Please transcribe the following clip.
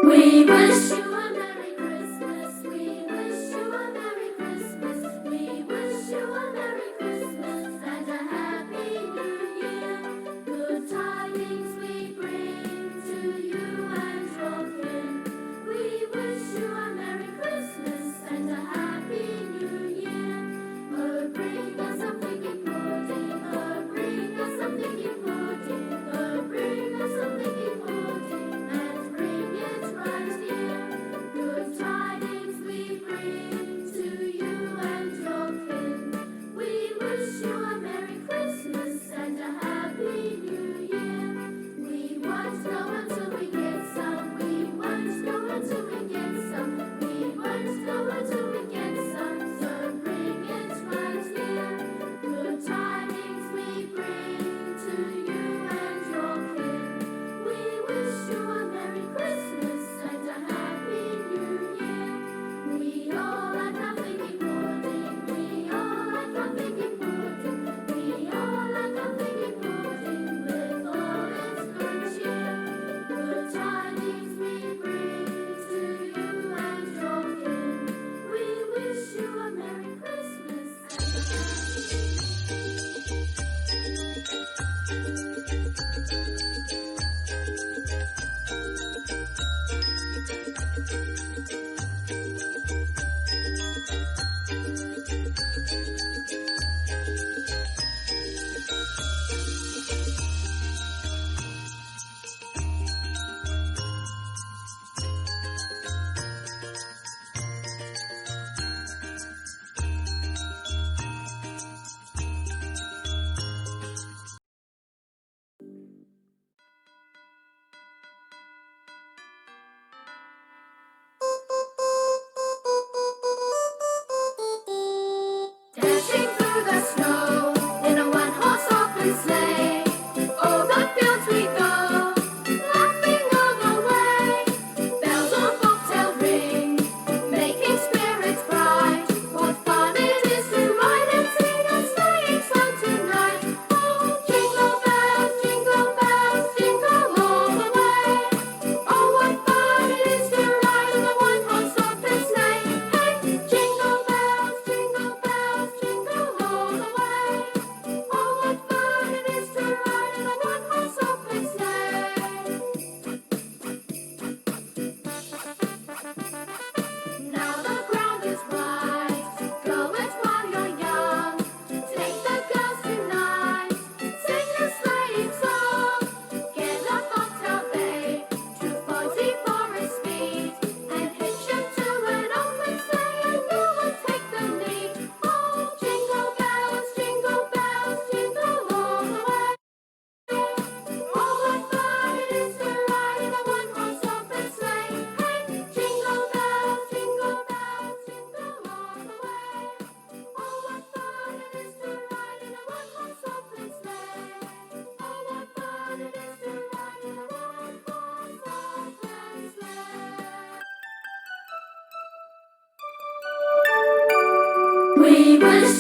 We wish you a Merry Christmas. We wish you a Merry Christmas. We wish you a Merry Christmas and a Happy New Year. Good tidings we bring to you and your kin. We wish you a Merry Christmas and a Happy New Year. Oh, bring us some figgy pudding. Oh, bring us some figgy pudding. Oh, bring us some figgy pudding and bring it right here. Good tidings we bring to you and your kin. We wish you a Merry Christmas and a Happy New Year. We won't know until we get some. We won't know until we get some. We won't know until we get some. So bring it right here. Good tidings we bring to you and your kin. We wish you a Merry Christmas and a Happy New Year. We all like our figgy pudding. We all like our figgy pudding. We all like our figgy pudding with all its good cheer. Good tidings we bring to you and your kin. We wish you a Merry Christmas and a Happy New Year. Dashing through the snow in a one-horse open sleigh, over fields we go, laughing all the way. Bells on bobtail ring, making spirits bright. What fun it is to ride and sing a sleighing song tonight! Oh, jingle bells, jingle all the way. Oh, what fun it is to ride in a one-horse open sleigh! Hey, jingle bells, jingle all the way. Oh, what fun it is to ride in a one-horse open sleigh! Now the ground is white. Go it while you're young. Take the girls tonight. Sing a sleighing song. Get a bobtail bay, 240 for its speed, and hitch 'em to an open sleigh, and you will take the lead. Oh, jingle bells, jingle all the way. Oh, what fun it is to ride in a one-horse open sleigh! Hey, jingle bells, jingle all the way. Oh, what fun it is to ride in a one-horse open sleigh! Oh, what fun it is to ride in a one-horse open sleigh! We wish